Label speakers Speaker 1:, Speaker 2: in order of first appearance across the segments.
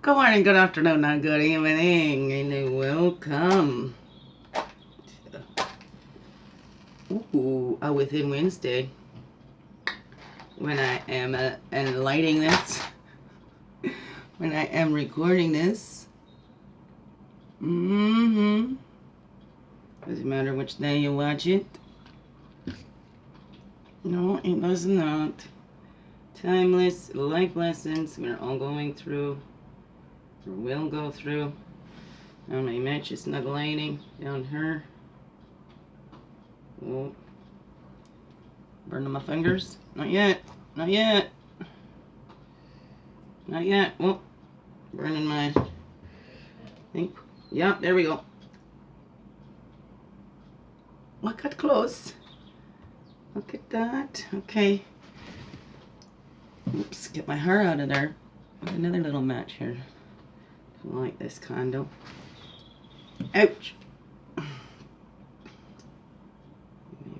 Speaker 1: Good morning, good afternoon, and good evening, and welcome. Within Wednesday, when I am lighting this, when I am recording this. Doesn't matter which day you watch it. No, it does not. Timeless life lessons we're all going through, or will go through. Now my match is snug lighting down here. Oh. Burning my fingers? Not yet. Not yet. Not yet. Oh. Burning my thing. Yeah, there we go. Look at close. Look at that. Okay. Oops, get my hair out of there. Another little match here. Don't like this condo. Ouch.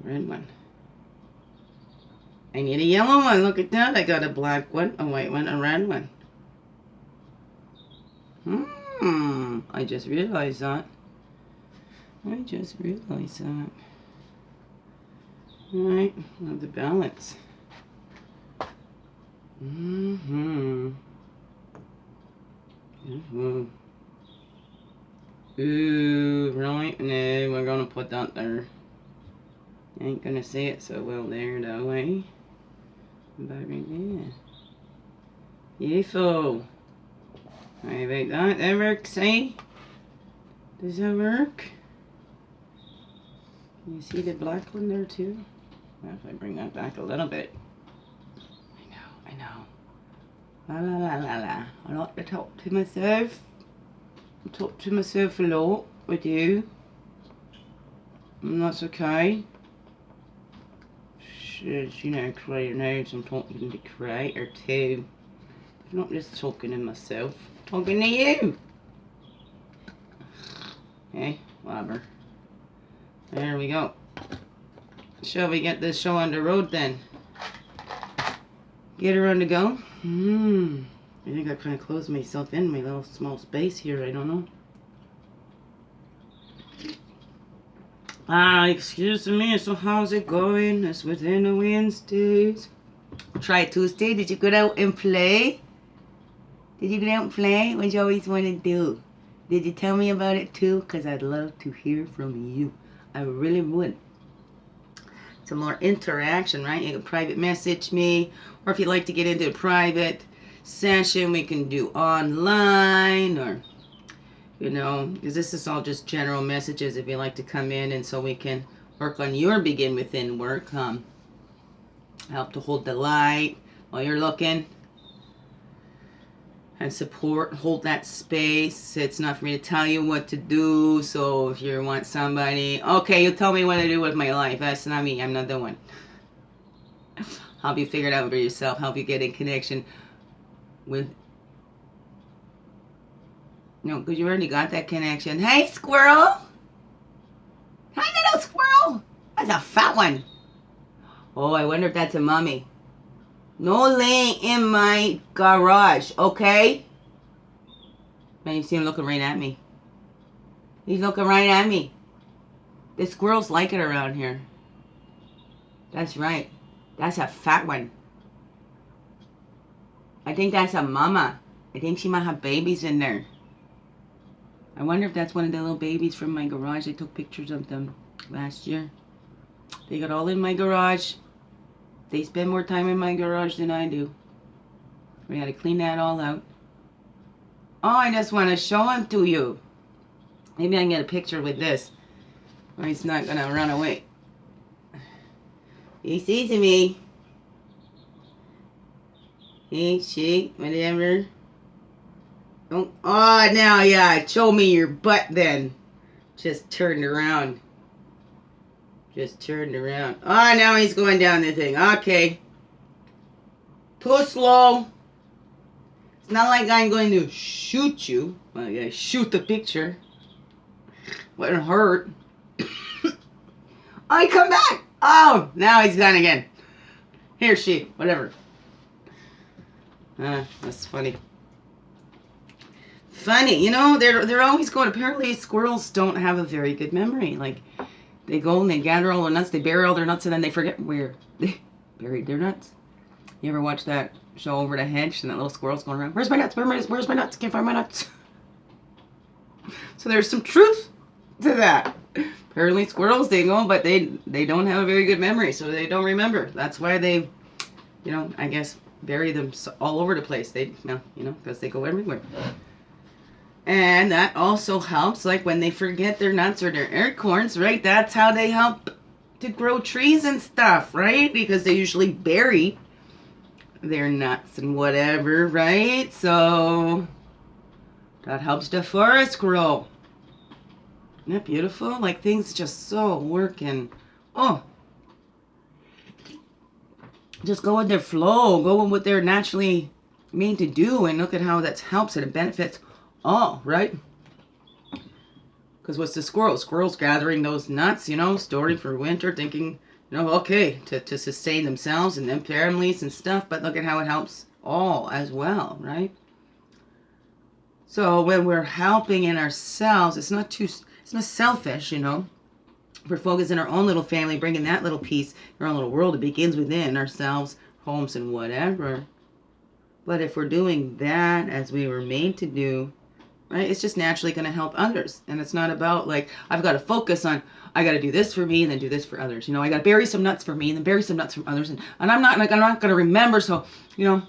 Speaker 1: Red one. I need a yellow one. Look at that. I got a black one, a white one, a red one. I just realized that. Alright, now the balance. Ooh, right? No, we're gonna put that there. Ain't gonna see it so well there though, eh? About right there. Beautiful. How about that? That works, eh? Does that work? Can you see the black one there too? Well, if I bring that back a little bit. I know. La la la la la. I like to talk to myself. I talk to myself a lot with you. And that's okay. You know, Creator knows I'm talking to the Creator too. I'm not just talking to myself. I'm talking to you. Okay, whatever. There we go. Shall we get this show on the road then? Get her on the go? I think I kind of closed myself in my little small space here. I don't know. Excuse me. So how's it going? It's within the Wednesdays. Try Tuesday. Did you go out and play? Did you go out and play? What you always want to do? Did you tell me about it too? Because I'd love to hear from you. I really would. Some more interaction, right? You can private message me, or if you'd like to get into a private session, we can do online, or you know, because this is all just general messages. If you'd like to come in, and so we can work on your begin within work, help to hold the light while you're looking, and support, hold that space. It's not for me to tell you what to do. So if you want somebody, okay, you tell me what to do with my life. That's not me. I'm not the one. Help you figure it out for yourself. Help you get in connection with. No, because you already got that connection. Hey, Squirrel. Hi, little Squirrel. That's a fat one. Oh, I wonder if that's a mummy. No laying in my garage, okay? Man, you see him looking right at me. He's looking right at me. The squirrels like it around here. That's right. That's a fat one. I think that's a mama. I think she might have babies in there. I wonder if that's one of the little babies from my garage. I took pictures of them last year. They got all in my garage. They spend more time in my garage than I do. We had to clean that all out. Oh, I just want to show him to you. Maybe I can get a picture with this. Or he's not going to run away. He sees me. He, she, whatever. Oh, now, yeah. Show me your butt then. Just turned around. Just turned around. Oh, now he's going down the thing. Okay. Too slow. It's not like I'm going to shoot you. Well, I gotta shoot the picture. Wouldn't hurt. Oh, he come back. Oh, now he's gone again. Here, she, whatever. That's funny. funny. You know, they're always going. Apparently, squirrels don't have a very good memory. Like, they go and they gather all their nuts, they bury all their nuts, and then they forget where they buried their nuts. You ever watch that show Over the Hedge and that little squirrel's going around? Where's my nuts? Where's my nuts? Can't find my nuts. So there's some truth to that. Apparently squirrels, they go, but they don't have a very good memory, so they don't remember. That's why they, you know, I guess bury them all over the place. They, you know, because they go everywhere. And that also helps, like when they forget their nuts or their acorns, right? That's how they help to grow trees and stuff, right? Because they usually bury their nuts and whatever, right? So that helps the forest grow. Isn't that beautiful? Like things just so work and, oh, just go with their flow, go with what they're naturally meant to do, and look at how that helps and it benefits all, right? Because what's the squirrel? Squirrel's gathering those nuts, you know, storing for winter, thinking, you know, okay, to sustain themselves and their families and stuff, but look at how it helps all as well, right? So when we're helping in ourselves, it's not selfish, you know. We're focused in our own little family, bringing that little piece, our own little world. It begins within ourselves, homes, and whatever. But if we're doing that as we were made to do, right, it's just naturally going to help others. And it's not about like, I've got to focus on, I got to do this for me and then do this for others. You know, I got to bury some nuts for me and then bury some nuts from others. And I'm not going to remember. So, you know,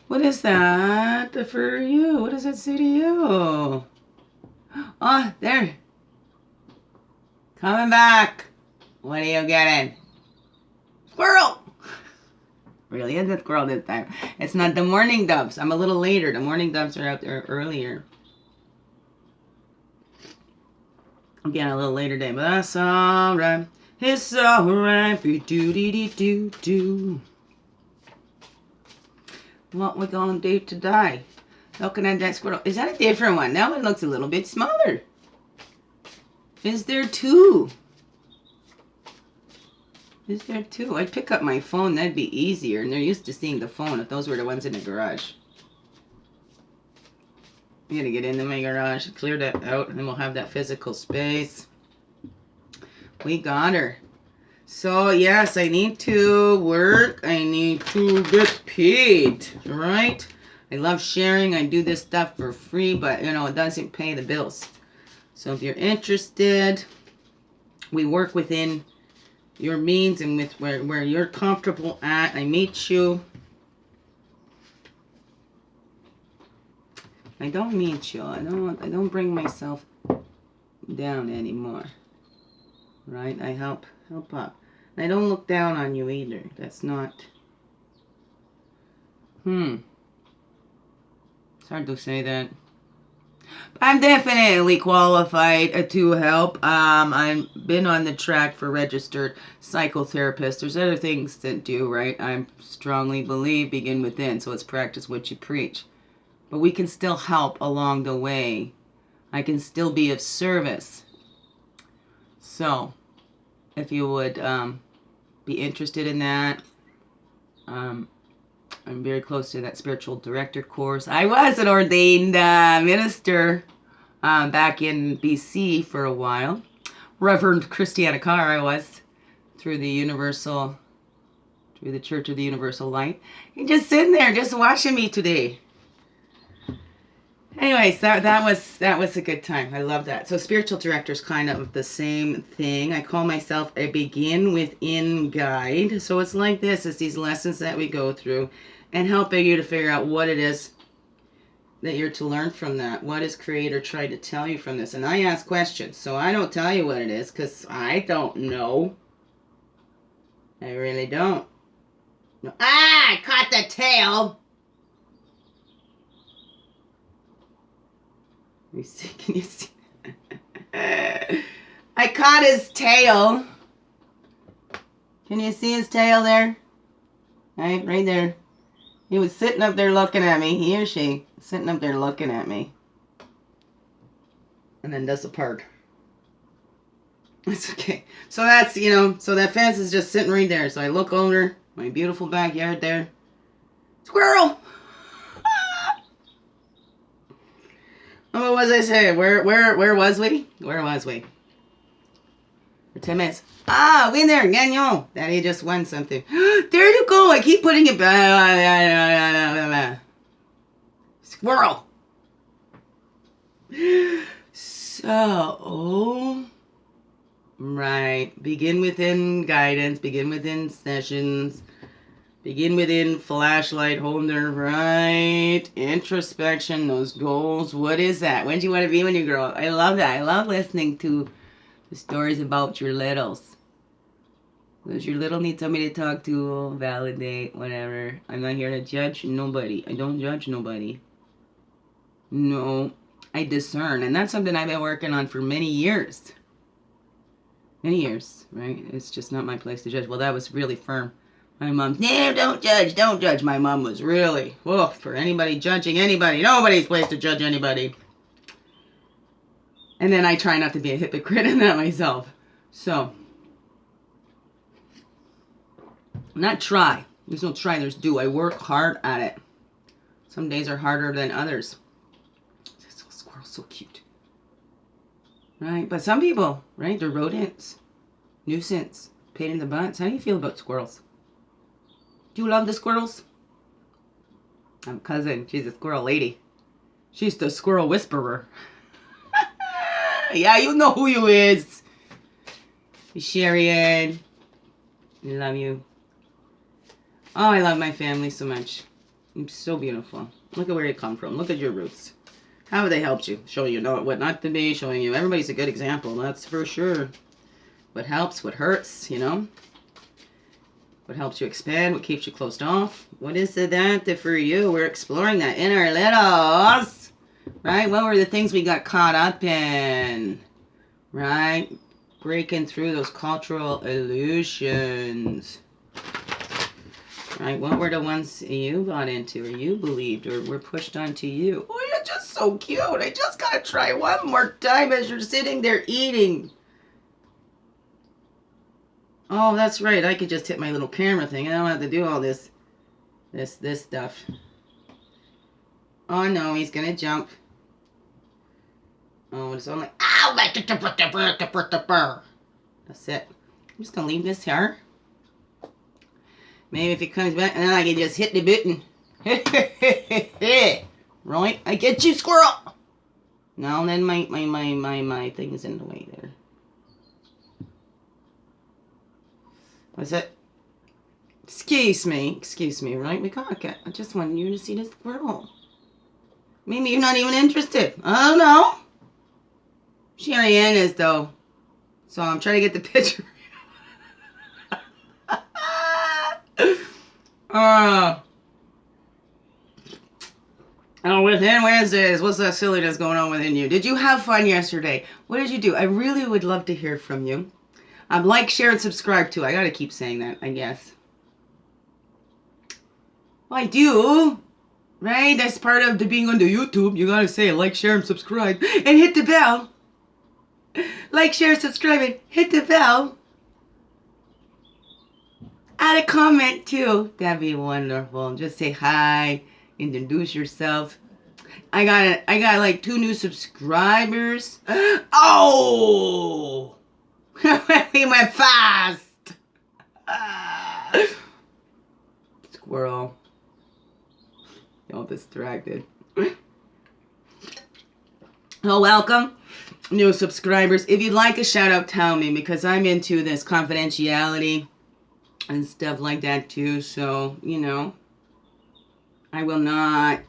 Speaker 1: what is that for you? What does it say to you? Oh, there. Coming back. What are you getting? Squirrel. Really is a squirrel this time. It's not the morning doves. I'm a little later. The morning doves are out there earlier. Again, a little later day, but that's alright. It's alright. Do. What we gonna do today? Looking at that squirrel. Is that a different one? That one looks a little bit smaller. Is there two? Is there two? I'd pick up my phone. That'd be easier. And they're used to seeing the phone if those were the ones in the garage. I'm going to get into my garage, clear that out, and then we'll have that physical space. We got her. So, yes, I need to work. I need to get paid, right? I love sharing. I do this stuff for free, but, you know, it doesn't pay the bills. So if you're interested, we work within your means and with where you're comfortable at. I meet you. I don't meet you. I don't bring myself down anymore. Right? I help up. I don't look down on you either. That's not. It's hard to say that. I'm definitely qualified to help. I've been on the track for registered psychotherapist. There's other things that do, right? I strongly believe begin within, so it's practice what you preach. But we can still help along the way. I can still be of service. So, if you would be interested in that, I'm very close to that spiritual director course. I was an ordained minister back in BC for a while. Reverend Christiana Carr, I was, through the Church of the Universal Light. You're just sitting there, just watching me today. Anyways, that was a good time. I love that. So spiritual director is kind of the same thing. I call myself a begin within guide. So it's like this. It's these lessons that we go through and helping you to figure out what it is that you're to learn from that. What is Creator trying to tell you from this? And I ask questions. So I don't tell you what it is because I don't know. I really don't. No. I caught the tail. Let me see. Can you see? I caught his tail. Can you see his tail there? Right there. He was sitting up there looking at me. He or she sitting up there looking at me. And then does a part. It's okay. So that's, so that fence is just sitting right there. So I look over my beautiful backyard there. Squirrel! What was I saying? Where was we? Where was we? For 10 minutes. Ah, win there, Daniel. Daddy just won something. There you go. I keep putting it back. Squirrel. So, right. Begin within guidance. Begin within sessions. Begin within flashlight holder, right? Introspection, those goals. What is that? When do you want to be when you grow up? I love that. I love listening to the stories about your littles. Does your little need somebody to talk to, validate, whatever? I'm not here to judge nobody. I don't judge nobody. No, I discern. And that's something I've been working on for many years. Many years, right? It's just not my place to judge. Well, that was really firm. My mom, no, don't judge, don't judge. My mom was really, for anybody judging anybody. Nobody's place to judge anybody. And then I try not to be a hypocrite in that myself. So, not try. There's no try, there's do. I work hard at it. Some days are harder than others. This little squirrel's so cute. Right? But some people, right, they're rodents. Nuisance. Pain in the butts. How do you feel about squirrels? Do you love the squirrels? I'm cousin. She's a squirrel lady. She's the squirrel whisperer. Yeah, you know who you is. Sherry-Ann. I love you. Oh, I love my family so much. You're so beautiful. Look at where you come from. Look at your roots. How have they helped you? Showing you what not to be. Showing you everybody's a good example. That's for sure. What helps, what hurts, you know. What helps you expand, what keeps you closed off. What is it that for you? We're exploring that in our littles. Right? What were the things we got caught up in? Right? Breaking through those cultural illusions. Right? What were the ones you got into or you believed or were pushed onto you? Oh, you're just so cute. I just gotta try one more time as you're sitting there eating. Oh, that's right. I could just hit my little camera thing. I don't have to do all this stuff. Oh, no. He's going to jump. Oh, it's only... Ow! That's it. I'm just going to leave this here. Maybe if he comes back, and then I can just hit the button. Right? I get you, squirrel! No, then my thing is in the way there. What's it? Excuse me, right? We got it. I just wanted you to see this squirrel. Maybe you're not even interested. I don't know. Sherry-Ann is, though. So I'm trying to get the picture. Within Wednesdays, what's that silliness going on within you? Did you have fun yesterday? What did you do? I really would love to hear from you. Like, share, and subscribe too. I gotta keep saying that, I guess. Well, I do. Right? That's part of the being on the YouTube. You gotta say like, share, and subscribe. And hit the bell. Like, share, subscribe, and hit the bell. Add a comment too. That'd be wonderful. Just say hi. Introduce yourself. I got like 2 new subscribers. Oh! He went fast. Squirrel. Y'all distracted. Oh, welcome, new subscribers. If you'd like a shout out, tell me, because I'm into this confidentiality and stuff like that too. So, you know, I will not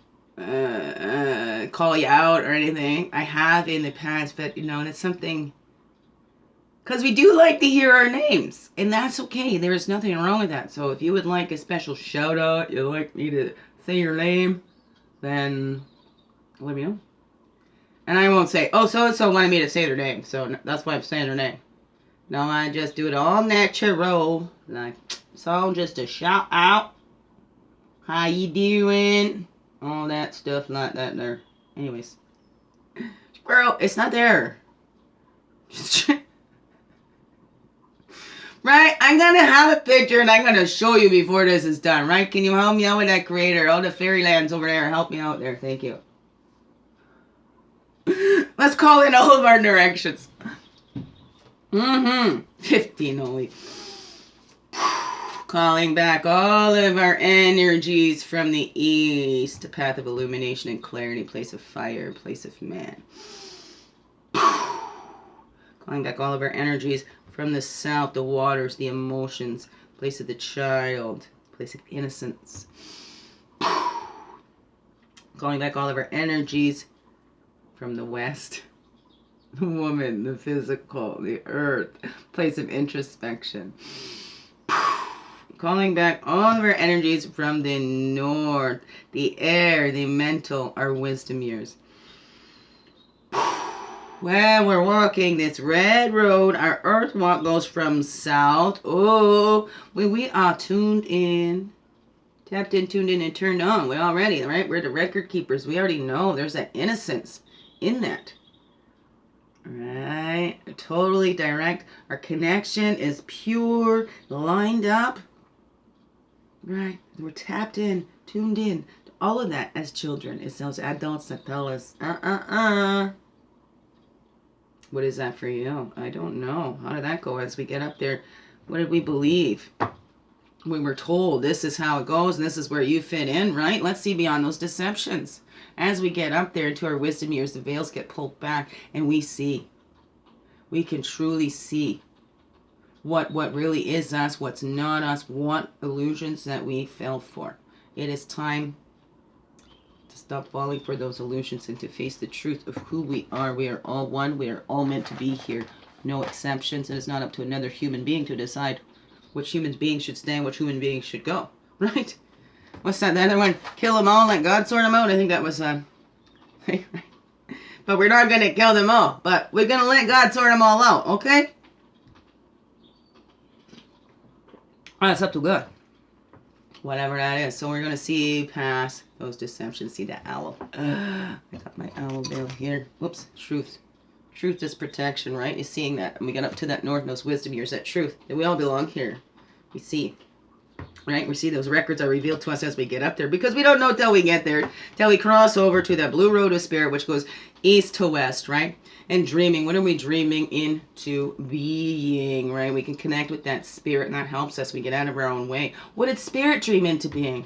Speaker 1: call you out or anything. I have in the past, but you know, that's something. Because we do like to hear our names, and that's okay. There's nothing wrong with that. So if you would like a special shout out, you'd like me to say your name, then let me know. And I won't say, oh, so-and-so wanted me to say their name, so that's why I'm saying their name. No, I just do it all natural. Like, so just a shout out. How you doing? All that stuff like that there. Anyways. Squirrel, it's not there. Right? I'm going to have a picture and I'm going to show you before this is done, right? Can you help me out with that creator? All the fairylands over there, help me out there. Thank you. Let's call in all of our directions. 15 only. Calling back all of our energies from the east, path of illumination and clarity, place of fire, place of man. Calling back all of our energies from the south, the waters, the emotions, place of the child, place of innocence. Calling back all of our energies from the west, the woman, the physical, the earth, place of introspection. Calling back all of our energies from the north, the air, the mental, our wisdom years. When we're walking this red road, our earth walk goes from south. Oh, when we are tuned in, tapped in, tuned in, and turned on. We're already, right? We're the record keepers. We already know there's that innocence in that. Right? Totally direct. Our connection is pure, lined up. Right? We're tapped in, tuned in. All of that as children. It's those adults that tell us, What is that for you? I don't know. How did that go as we get up there? What did we believe? We were told this is how it goes and this is where you fit in, right? Let's see beyond those deceptions. As we get up there to our wisdom years, the veils get pulled back and we see. We can truly see what really is us, what's not us, what illusions that we fell for. It is time to stop falling for those illusions and to face the truth of who we are. We are all one. We are all meant to be here. No exceptions. It is not up to another human being to decide which human being should stay and which human being should go. Right? What's that? The other one? Kill them all, let God sort them out. I think that was... But we're not going to kill them all. But we're going to let God sort them all out. Okay? That's up to God. Whatever that is. So we're going to see past those deceptions. See that owl. I got my owl veil here. Whoops. Truth. Truth is protection, right? You're seeing that. And we get up to that north and those wisdom years. That truth. That we all belong here. We see. Right? We see those records are revealed to us as we get up there. Because we don't know till we get there. Till we cross over to that blue road of spirit, which goes east to west, right? And dreaming. What are we dreaming into being, right? We can connect with that spirit and that helps us. We get out of our own way. What did spirit dream into being?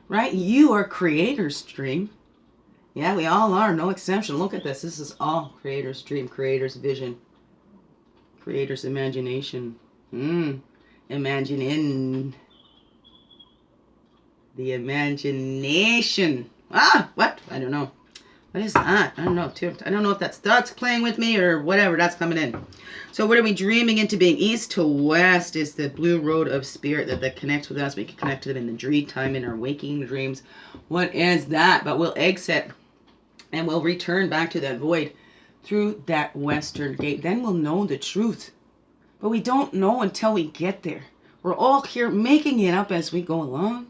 Speaker 1: Right? You are creator's dream. Yeah, we all are. No exception. Look at this. This is all creator's dream, creator's vision, creator's imagination. Imagining. The imagination. What? I don't know. What is that? I don't know. I don't know if that's thoughts playing with me or whatever. That's coming in. So what are we dreaming into being? East to west is the blue road of spirit that connects with us. We can connect to them in the dream time, in our waking dreams. What is that? But we'll exit and we'll return back to that void through that western gate. Then we'll know the truth. But we don't know until we get there. We're all here making it up as we go along.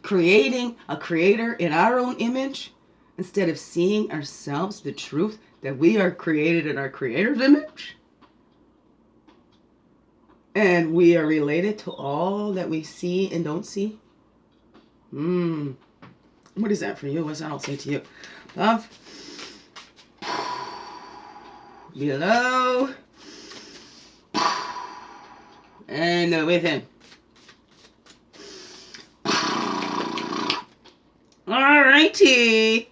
Speaker 1: Creating a creator in our own image instead of seeing ourselves the truth that we are created in our creator's image. And we are related to all that we see and don't see. What is that for you? What's that I'll say to you? Love. Below. And within. Alrighty.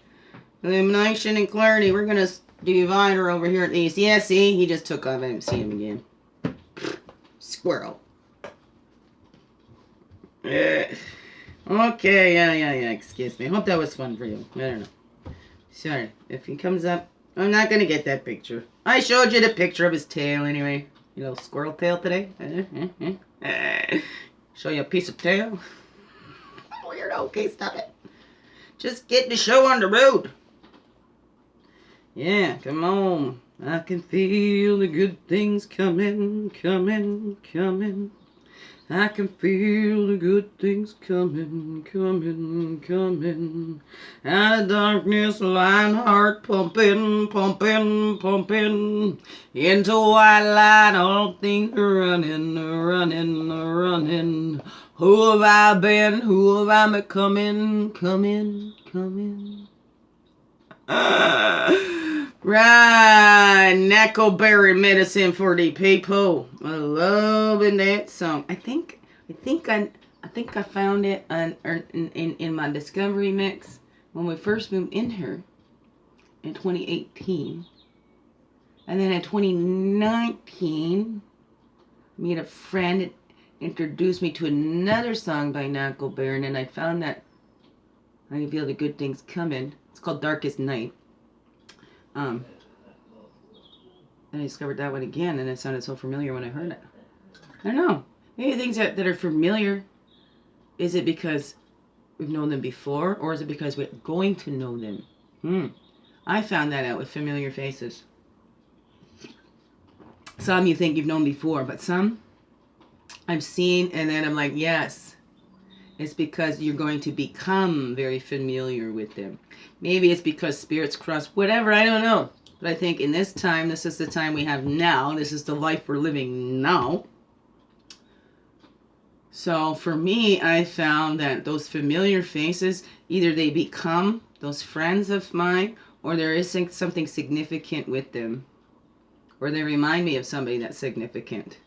Speaker 1: Illumination and clarity. We're going to divide her over here at least. Yeah, see? He just took off. I didn't see him again. Squirrel. Okay, yeah. Excuse me. I hope that was fun for you. I don't know. Sorry. If he comes up, I'm not going to get that picture. I showed you the picture of his tail anyway. You know, squirrel tail today. Show you a piece of tail. Weirdo. Okay, stop it. Just get the show on the road. Yeah, come on. I can feel the good things coming. I can feel the good things coming. Out of darkness, lion heart pumping. Into white light, all things running. Who have I been? Who have I becoming? Come in. Right, knuckleberry medicine for the people. I'm loving that song. I think I found it in my discovery mix when we first moved in here in 2018, and then in 2019, me and a friend introduced me to another song by Knuckleberry, and then I found that I can feel the good things coming. It's called Darkest Night. And I discovered that one again, and it sounded so familiar when I heard it. I don't know. Maybe things that are familiar, is it because we've known them before, or is it because we're going to know them? I found that out with familiar faces. Some you think you've known before, but some I've seen, and then I'm like, yes. It's because you're going to become very familiar with them. Maybe it's because spirits cross, whatever, I don't know. But I think in this time, this is the time we have now. This is the life we're living now. So for me, I found that those familiar faces, either they become those friends of mine, or there is something significant with them. Or they remind me of somebody that's significant.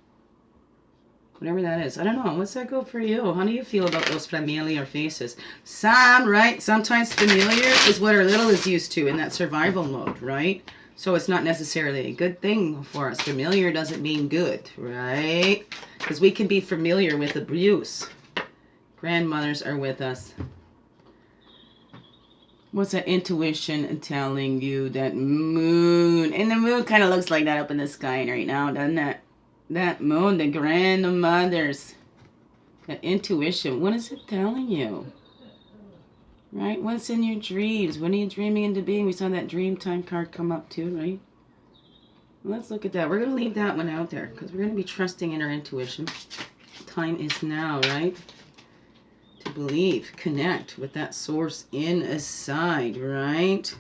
Speaker 1: Whatever that is. I don't know. What's that go for you? How do you feel about those familiar faces? Right? Sometimes familiar is what our little is used to in that survival mode, right? So it's not necessarily a good thing for us. Familiar doesn't mean good, right? Because we can be familiar with abuse. Grandmothers are with us. What's that intuition telling you? That moon. And the moon kind of looks like that up in the sky right now, doesn't it? That moon, the grandmothers, that intuition, what is it telling you? Right? What's in your dreams? When are you dreaming into being? We saw that dream time card come up too, right? Let's look at that. We're going to leave that one out there because we're going to be trusting in our intuition. Time is now, right? To believe, connect with that source inside, right?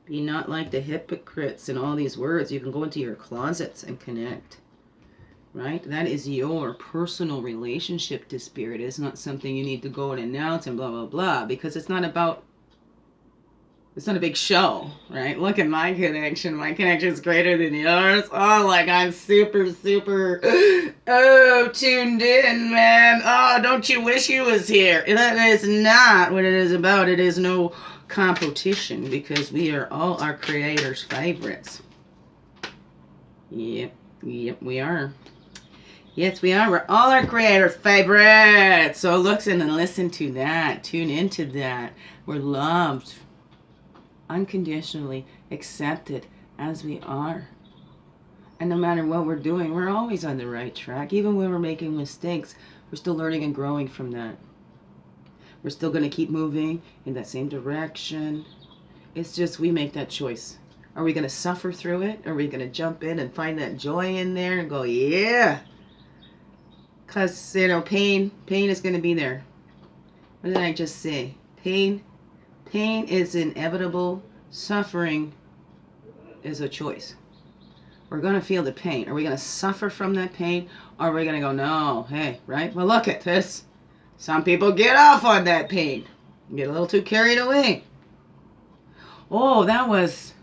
Speaker 1: Be not like the hypocrites and all these words. You can go into your closets and connect. Right? That is your personal relationship to spirit. It's not something you need to go and announce and blah, blah, blah. Because it's not a big show, right? Look at my connection. My connection is greater than yours. Oh, like I'm super, super, tuned in, man. Oh, don't you wish you was here? That is not what it is about. It is no competition because we are all our creator's favorites. Yep, we are. Yes, we are. We're all our creator's favorites. So listen and listen to that. Tune into that. We're loved. Unconditionally accepted as we are. And no matter what we're doing, we're always on the right track. Even when we're making mistakes, we're still learning and growing from that. We're still going to keep moving in that same direction. It's just we make that choice. Are we going to suffer through it? Or are we going to jump in and find that joy in there and go, yeah. Because, pain is going to be there. What did I just say? Pain is inevitable. Suffering is a choice. We're going to feel the pain. Are we going to suffer from that pain? Or are we going to go, no, hey, right? Well, look at this. Some people get off on that pain. Get a little too carried away. Oh, that was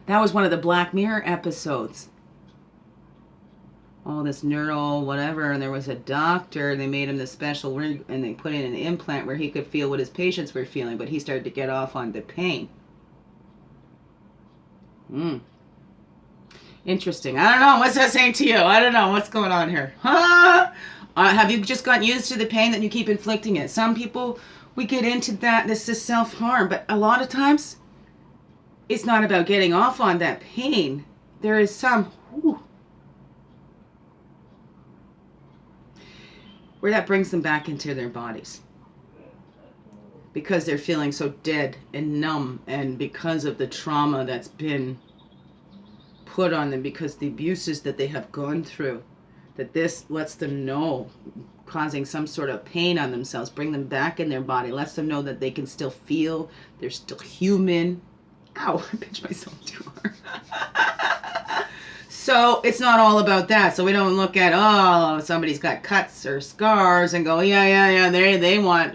Speaker 1: one of the Black Mirror episodes. Oh, this neural whatever, and there was a doctor, they made him this special rig, and they put in an implant where he could feel what his patients were feeling, but he started to get off on the pain. Interesting. I don't know. What's that saying to you? I don't know. What's going on here? Huh? Have you just gotten used to the pain that you keep inflicting it? Some people, we get into that. This is self-harm, but a lot of times, it's not about getting off on that pain. There is some... where that brings them back into their bodies because they're feeling so dead and numb, and because of the trauma that's been put on them, because the abuses that they have gone through, that this lets them know, causing some sort of pain on themselves, bring them back in their body, lets them know that they can still feel, they're still human. Ow, I pinched myself too hard. So it's not all about that. So we don't look at, oh, somebody's got cuts or scars and go, yeah, they want,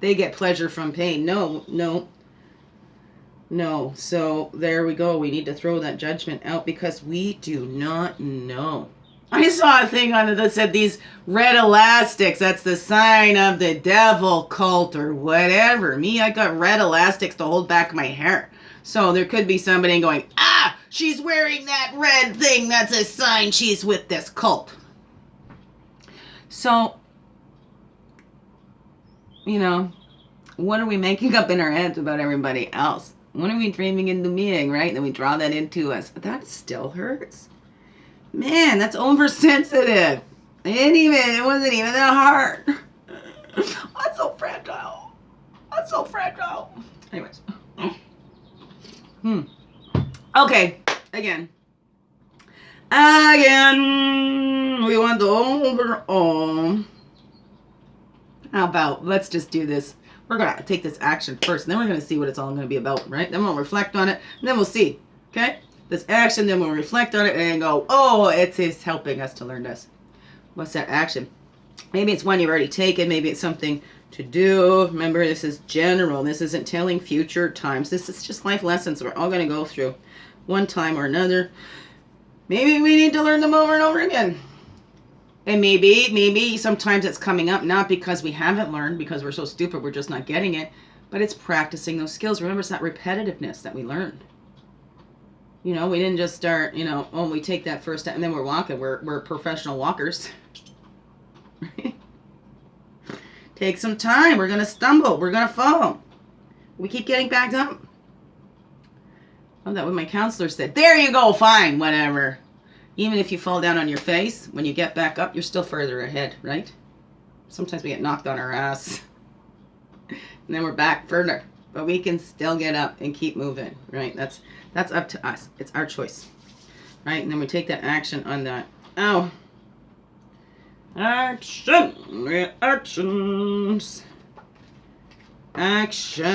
Speaker 1: they get pleasure from pain. No. know. So there we go. We need to throw that judgment out because we do not know. I saw a thing on it that said these red elastics, that's the sign of the devil cult or whatever. Me, I got red elastics to hold back my hair. So there could be somebody going, ah, she's wearing that red thing. That's a sign she's with this cult. So, you know, what are we making up in our heads about everybody else? What are we dreaming into being, right? Then we draw that into us. That still hurts. Man, that's oversensitive. It wasn't even that hard. I'm so fragile. I'm so fragile. Anyways. Okay, again, we want the overall. How about, let's just do this. We're going to take this action first, and then we're going to see what it's all going to be about, right? Then we'll reflect on it, and then we'll see, okay? This action, then we'll reflect on it and go, oh, it's helping us to learn this. What's that action? Maybe it's one you've already taken. Maybe it's something to do. Remember, this is general. This isn't telling future times. This is just life lessons we're all going to go through one time or another. Maybe we need to learn them over and over again. And maybe sometimes it's coming up not because we haven't learned, because we're so stupid, we're just not getting it, but it's practicing those skills. Remember, it's that repetitiveness that we learned. You know, we didn't just start, you know, oh, we take that first step and then we're walking. We're professional walkers. Take some time. We're going to stumble. We're going to fall. We keep getting back up. Oh, that what my counselor said. There you go. Fine. Whatever. Even if you fall down on your face, when you get back up, you're still further ahead, right? Sometimes we get knocked on our ass. And then we're back further. But we can still get up and keep moving, right? That's up to us. It's our choice, right? And then we take that action on that. Ow. Action. Actions. Actions.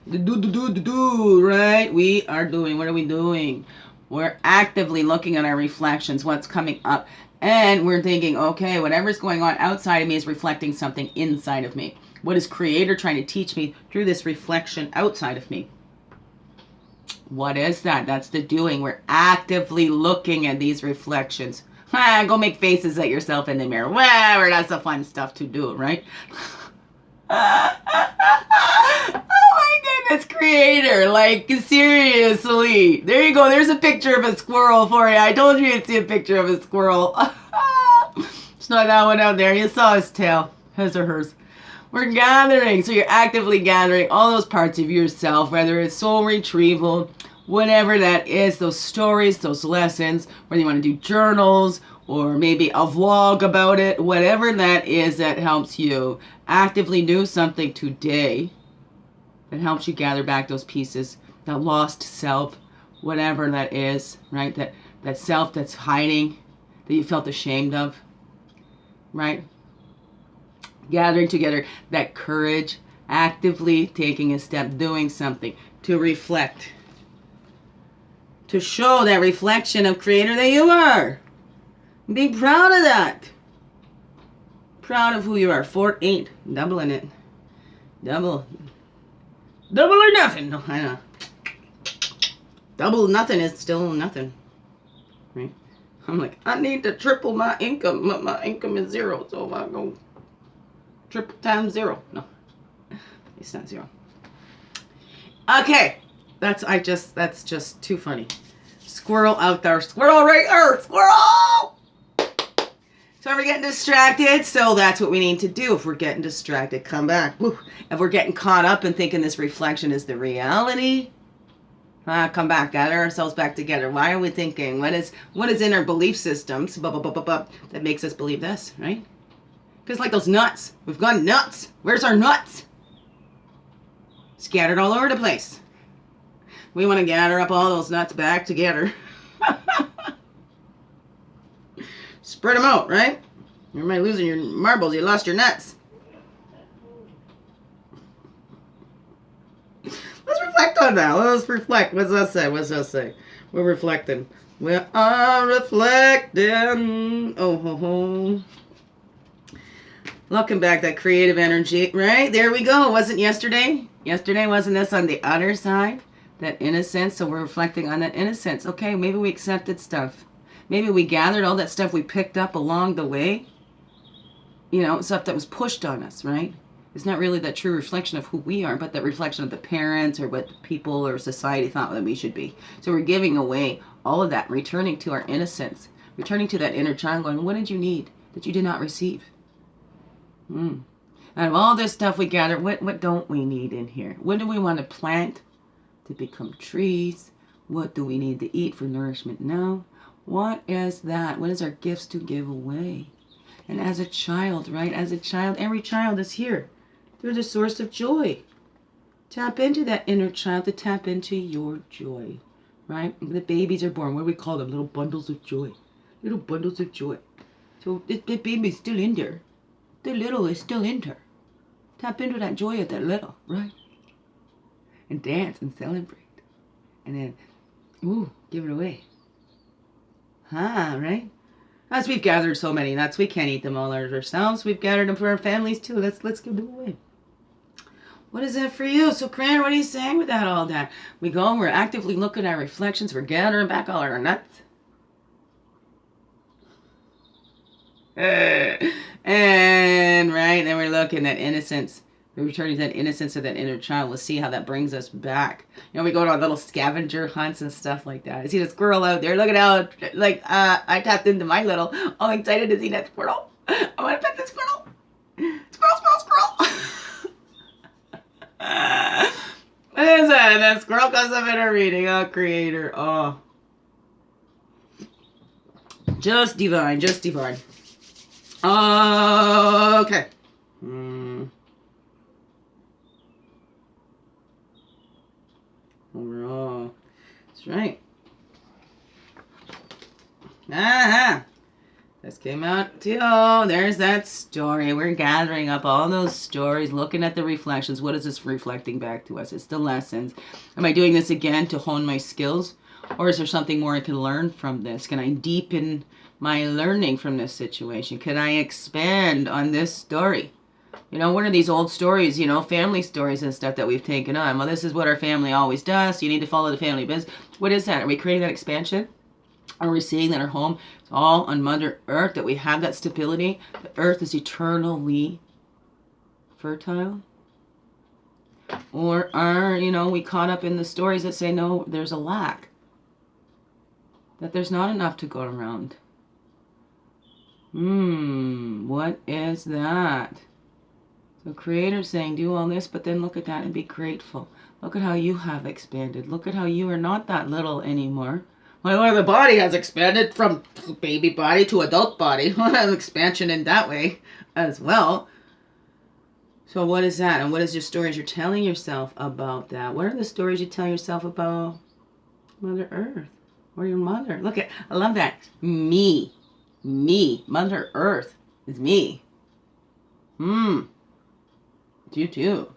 Speaker 1: Do, right? We are doing. What are we doing? We're actively looking at our reflections, what's coming up. And we're thinking, okay, whatever's going on outside of me is reflecting something inside of me. What is Creator trying to teach me through this reflection outside of me? What is that? That's the doing. We're actively looking at these reflections. Go make faces at yourself in the mirror. Whatever, that's the fun stuff to do, right? Oh my goodness, Creator. Like, seriously. There you go. There's a picture of a squirrel for you. I told you you'd see a picture of a squirrel. It's not that one out there. You saw his tail. His or hers. We're gathering. So you're actively gathering all those parts of yourself, whether it's soul retrieval, whatever that is, those stories, those lessons, whether you want to do journals or maybe a vlog about it, whatever that is that helps you actively do something today that helps you gather back those pieces, that lost self, whatever that is, right? That self that's hiding, that you felt ashamed of, right? Gathering together that courage, actively taking a step, doing something to reflect, to show that reflection of Creator that you are. Be proud of that. Proud of who you are. 4-8, doubling it. Double or nothing. No, I know. Double nothing is still nothing, right? I'm like, I need to triple my income. My income is 0, so I go triple times 0. No, it's not 0. Okay, that's just too funny. Squirrel out there, squirrel right there, squirrel. So we're getting distracted, so that's what we need to do. If we're getting distracted, come back. Woo. If we're getting caught up and thinking this reflection is the reality, come back, gather ourselves back together. Why are we thinking? What is in our belief systems that makes us believe this, right? Because like those nuts, we've gone nuts. Where's our nuts? Scattered all over the place. We want to gather up all those nuts back together. Spread them out, right? You might losing your marbles. You lost your nuts. Let's reflect on that. Let's reflect. What's that say? What's that say? We're reflecting. We are reflecting. Oh, ho, ho. Looking back, that creative energy, right? There we go. Wasn't yesterday? Yesterday, wasn't this on the other side? That innocence, so we're reflecting on that innocence. Okay, maybe we accepted stuff. Maybe we gathered all that stuff we picked up along the way. You know, stuff that was pushed on us, right? It's not really that true reflection of who we are, but that reflection of the parents or what people or society thought that we should be. So we're giving away all of that, returning to our innocence, returning to that inner child going, what did you need that you did not receive? Out of all this stuff we gather, what don't we need in here? What do we want to plant to become trees? What do we need to eat for nourishment now? What is that? What is our gifts to give away? And as a child, right? As a child, every child is here. They're the source of joy. Tap into that inner child to tap into your joy, right? The babies are born. What do we call them? Little bundles of joy. Little bundles of joy. So the baby is still in there. The little is still in there. Tap into that joy of that little, right? And dance and celebrate. And then, ooh, give it away. Right? As we've gathered so many nuts, we can't eat them all ourselves. We've gathered them for our families too. Let's give them away. What is that for you? So, Cran, what are you saying with that all that? We go, we're actively looking at our reflections. We're gathering back all our nuts. And, right, then we're looking at innocence. We're returning to that innocence of that inner child. Let's see how that brings us back. You know, we go on little scavenger hunts and stuff like that. I see the squirrel out there. Look at how, like, I tapped into my little. I'm excited to see that squirrel. I want to pet the squirrel. Squirrel, squirrel, squirrel. What is that? And that squirrel comes up in a reading. Oh, creator. Oh. Just divine. Just divine. Okay. Overall. That's right. This came out too. There's that story. We're gathering up all those stories, looking at the reflections. What is this reflecting back to us? It's the lessons. Am I doing this again to hone my skills? Or is there something more I can learn from this? Can I deepen my learning from this situation? Can I expand on this story? You know, what are these old stories, you know, family stories and stuff that we've taken on? Well, this is what our family always does. So you need to follow the family business. What is that? Are we creating that expansion? Are we seeing that our home is all on Mother Earth, that we have that stability? The Earth is eternally fertile? Or are, you know, we caught up in the stories that say, no, there's a lack? That there's not enough to go around? What is that? So Creator's saying, do all this, but then look at that and be grateful. Look at how you have expanded. Look at how you are not that little anymore. Well, the body has expanded from baby body to adult body. Expansion in that way as well. So what is that? And what is your stories you're telling yourself about that? What are the stories you tell yourself about Mother Earth or your mother? Look at, I love that. Me. Mother Earth is me. You too.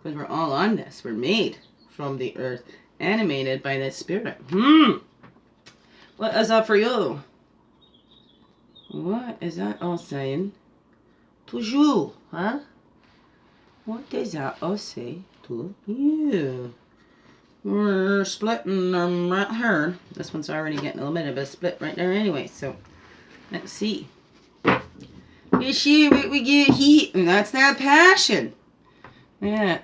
Speaker 1: Because we're all on this. We're made from the earth. Animated by the spirit. What is that for you? What is that all saying? Toujours, huh? What does that all say to you? We're splitting them right here. This one's already getting a little bit of a split right there anyway, so let's see. You see what we get heat, and that's that passion. Yeah.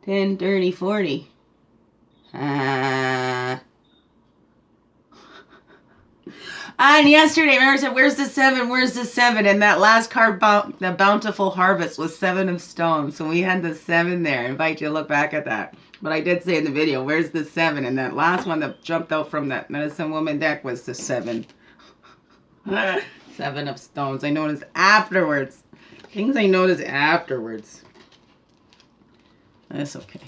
Speaker 1: 10, 30, 40. And yesterday, remember I said, where's the 7? Where's the 7? And that last card, the bountiful harvest, was 7 of stones. So we had the 7 there. I invite you to look back at that. But I did say in the video, where's the 7? And that last one that jumped out from that medicine woman deck was the 7. 7 of stones. I noticed afterwards. Things I noticed afterwards. That's okay.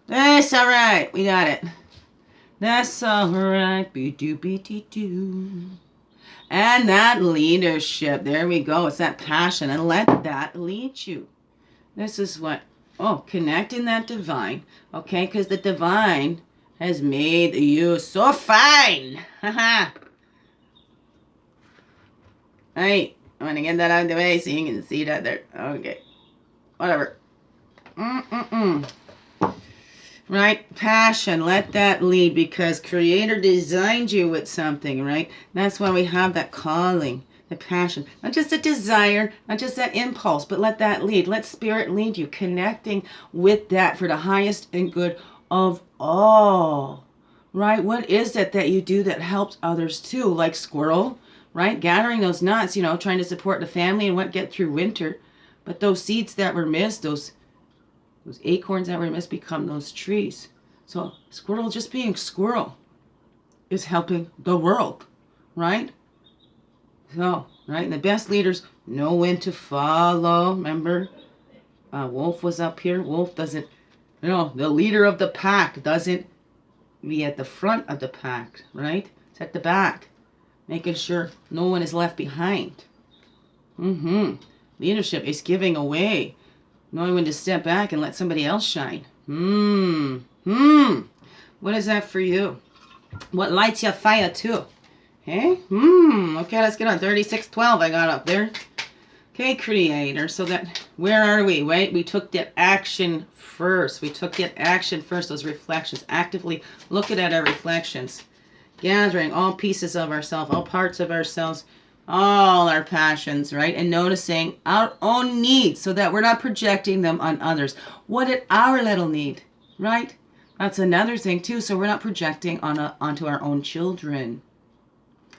Speaker 1: That's alright. We got it. That's alright. Be-do-be-dee-doo. And that leadership. There we go. It's that passion. And let that lead you. This is what... Oh, connecting that divine. Okay, because the divine has made you so fine. Haha. Right. I'm going to get that out of the way so you can see that there. Okay. Whatever. Right? Passion. Let that lead, because Creator designed you with something, right? That's why we have that calling, the passion. Not just a desire, not just that impulse, but let that lead. Let Spirit lead you, connecting with that for the highest and good of all. Right? What is it that you do that helps others too? Like Squirrel, right? Gathering those nuts, you know, trying to support the family and what get through winter. But those seeds that were missed, those acorns that were missed become those trees. So Squirrel, just being Squirrel, is helping the world, right? So, right? And the best leaders know when to follow. Remember, Wolf was up here. Wolf doesn't, you know, the leader of the pack doesn't be at the front of the pack, right? It's at the back, making sure no one is left behind. Leadership is giving away, knowing when to step back and let somebody else shine. What is that for you? What lights your fire too? Okay? Okay, let's get on 3612 I got up there. Okay, Creator. So that, where are we, right? We took that action first. Those reflections. Actively looking at our reflections. Gathering all pieces of ourselves, all parts of ourselves, all our passions, right? And noticing our own needs so that we're not projecting them on others. What did our little need, right? That's another thing too. So we're not projecting onto our own children.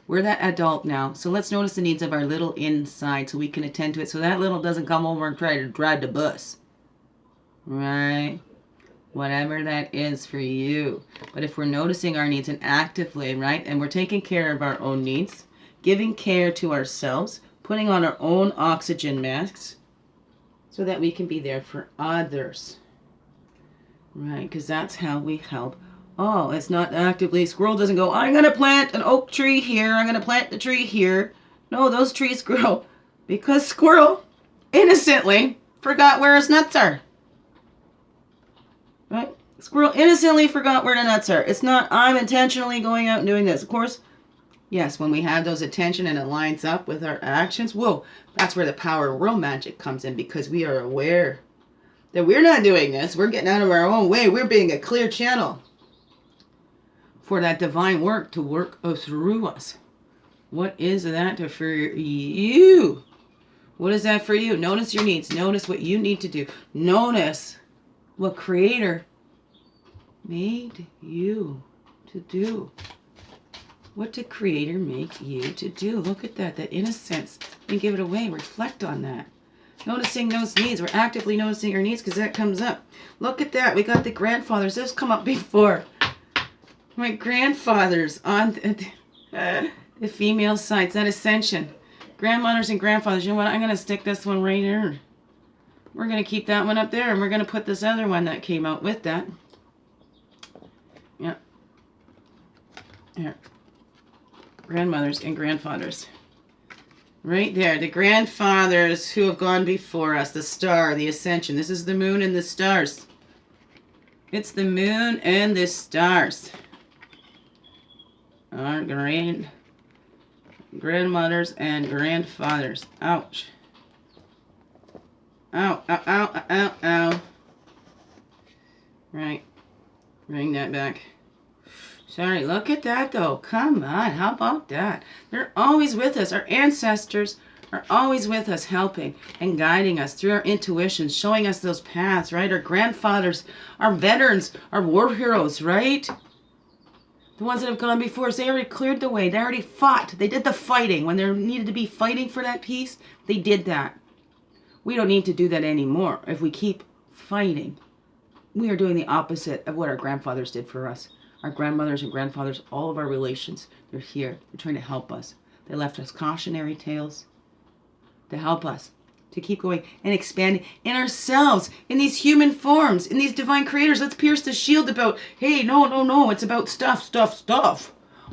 Speaker 1: We're that adult now. So let's notice the needs of our little inside so we can attend to it. So that little doesn't come over and try to drive the bus. Right? Whatever that is for you. But if we're noticing our needs and actively, right? And we're taking care of our own needs, giving care to ourselves, putting on our own oxygen masks so that we can be there for others. Right? Because that's how we help. Oh, it's not actively. Squirrel doesn't go, I'm going to plant an oak tree here. I'm going to plant the tree here. No, those trees grow because Squirrel innocently forgot where his nuts are. Right? Squirrel innocently forgot where the nuts are. It's not, I'm intentionally going out and doing this. Of course, yes, when we have those attention and it lines up with our actions, whoa, that's where the power of real magic comes in, because we are aware that we're not doing this. We're getting out of our own way. We're being a clear channel for that divine work to work through us. What is that for you? What is that for you? Notice your needs. Notice what you need to do. Notice what Creator made you to do. What did Creator make you to do? Look at that innocence. And give it away. Reflect on that. Noticing those needs. We're actively noticing our needs because that comes up. Look at that. We got the grandfathers. This come up before. My grandfathers on the female side, that ascension. Grandmothers and grandfathers. You know what? I'm going to stick this one right here. We're going to keep that one up there, and we're going to put this other one that came out with that. Yeah. Here. Grandmothers and grandfathers. Right there. The grandfathers who have gone before us. The star, the ascension. This is the moon and the stars. It's the moon and the stars. Our grandmothers and grandfathers. Ouch. Ow, ow, ow, ow, ow. Right. Bring that back. Sorry, look at that though. Come on, how about that? They're always with us. Our ancestors are always with us, helping and guiding us through our intuition, showing us those paths, right? Our grandfathers, our veterans, our war heroes, right? The ones that have gone before us, they already cleared the way. They already fought. They did the fighting. When there needed to be fighting for that peace, they did that. We don't need to do that anymore. If we keep fighting, we are doing the opposite of what our grandfathers did for us. Our grandmothers and grandfathers, all of our relations, they're here. They're trying to help us. They left us cautionary tales to help us to keep going and expanding in ourselves, in these human forms, in these divine creators. Let's pierce the shield about, hey, no, it's about stuff.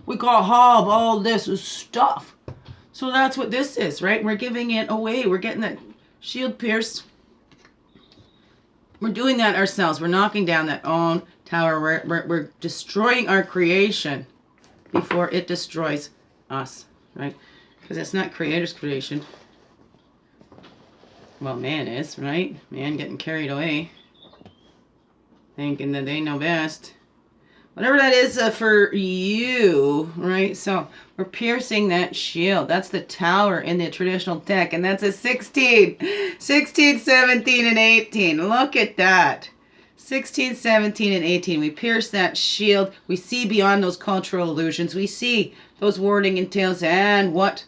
Speaker 1: We gotta have all this stuff. So that's what this is, right? We're giving it away. We're getting that shield pierced. We're doing that ourselves. We're knocking down that own tower. We're destroying our creation before it destroys us, right? Because it's not Creator's creation. Well, man is, right? Man getting carried away. Thinking that they know best. Whatever that is for you, right? So we're piercing that shield. That's the tower in the traditional deck. And that's a 16. 16, 17, and 18. Look at that. 16, 17, and 18. We pierce that shield. We see beyond those cultural illusions. We see those wording entails and what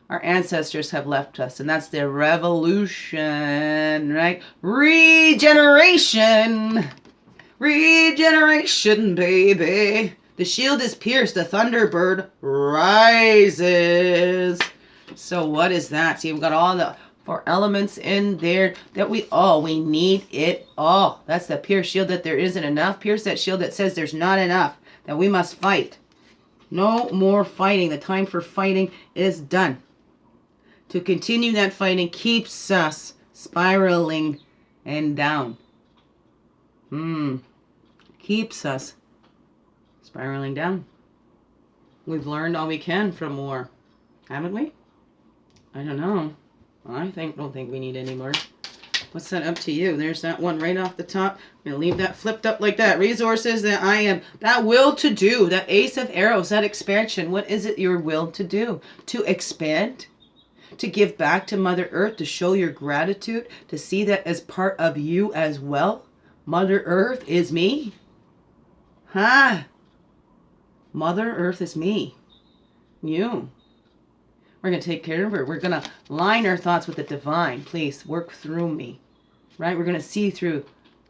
Speaker 1: our ancestors have left us. And that's their revolution, right? Regeneration. Regeneration, baby. The shield is pierced. The thunderbird rises. So what is that? See, we've got all the 4 elements in there that we need it all. That's the pierced shield that there isn't enough. Pierce that shield that says there's not enough, that we must fight. No more fighting. The time for fighting is done. To continue that fighting keeps us spiraling and down. Keeps us spiraling down. We've learned all we can from war, haven't we? I don't know. I don't think we need any more. What's that up to you? There's that one right off the top. I'm going to leave that flipped up like that. Resources that I am. That will to do. That ace of arrows. That expansion. What is it your will to do? To expand? To give back to Mother Earth? To show your gratitude? To see that as part of you as well? Mother Earth is me? Huh? Mother Earth is me. You. We're going to take care of her. We're going to line our thoughts with the divine. Please work through me. Right? We're going to see through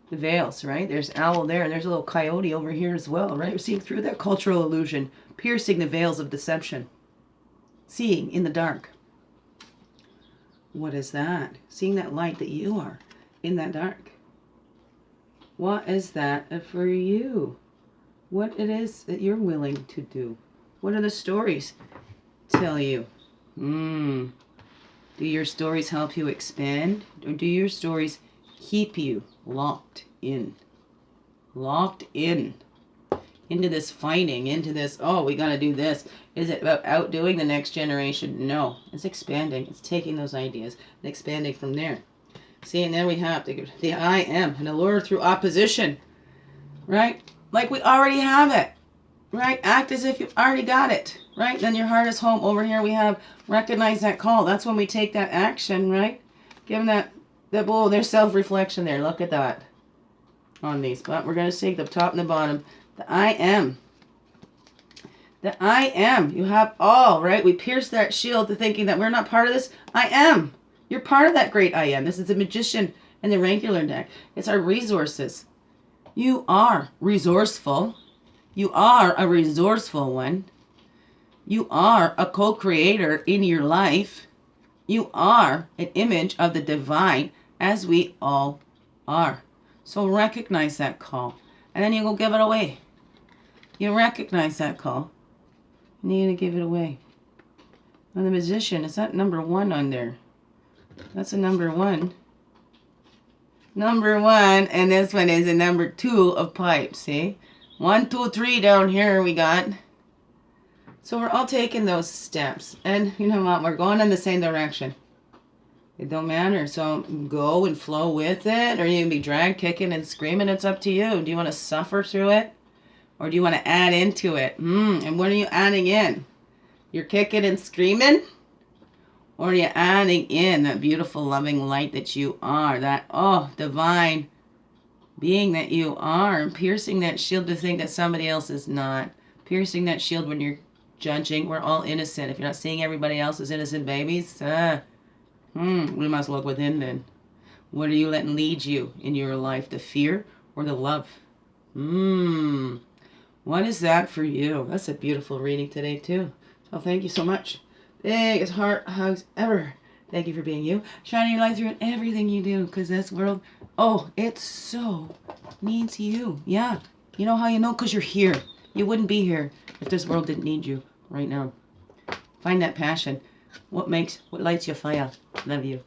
Speaker 1: the veils, right? There's owl there, and there's a little coyote over here as well, right? We're seeing through that cultural illusion, piercing the veils of deception. Seeing in the dark. What is that? Seeing that light that you are in that dark. What is that for you? What it is that you're willing to do? What are the stories tell you? Do your stories help you expand? Or do your stories keep you locked in? Locked in. Into this fighting, into this, oh, we got to do this. Is it about outdoing the next generation? No. It's expanding. It's taking those ideas and expanding from there. See, and then we have the I am, an allure through opposition. Right? Like we already have it. Right? Act as if you've already got it. Right? Then your heart is home. Over here we have recognize that call. That's when we take that action, right? Give them that oh, there's self-reflection there. Look at that. On these. But we're going to take the top and the bottom. The I am. The I am. You have all, right? We pierce that shield to thinking that we're not part of this. I am. You're part of that great I am. This is the magician in the regular deck. It's our resources. You are resourceful. You are a resourceful one. You are a co-creator in your life. You are an image of the divine, as we all are. So recognize that call. And then you go give it away. You recognize that call. And you need to give it away. Now the magician, is that number 1 on there? That's a number 1. Number 1, and this one is a number 2 of pipes, see? 1, 2, 3 down here we got. So we're all taking those steps. And you know what? We're going in the same direction. It don't matter. So go and flow with it. Or you can be dragged, kicking, and screaming. It's up to you. Do you want to suffer through it? Or do you want to add into it? And what are you adding in? You're kicking and screaming? Or are you adding in that beautiful, loving light that you are? That, oh, divine being that you are. And piercing that shield to think that somebody else is not. Piercing that shield when you're judging. We're all innocent. If you're not seeing everybody else as innocent babies, we must look within then. What are you letting lead you in your life? The fear or the love? What is that for you? That's a beautiful reading today too. So thank you so much. Biggest heart hugs ever. Thank you for being you. Shining your light through in everything you do. Because this world, oh, it so needs you. Yeah. You know how you know? Because you're here. You wouldn't be here if this world didn't need you right now. Find that passion. What lights your fire? Love you.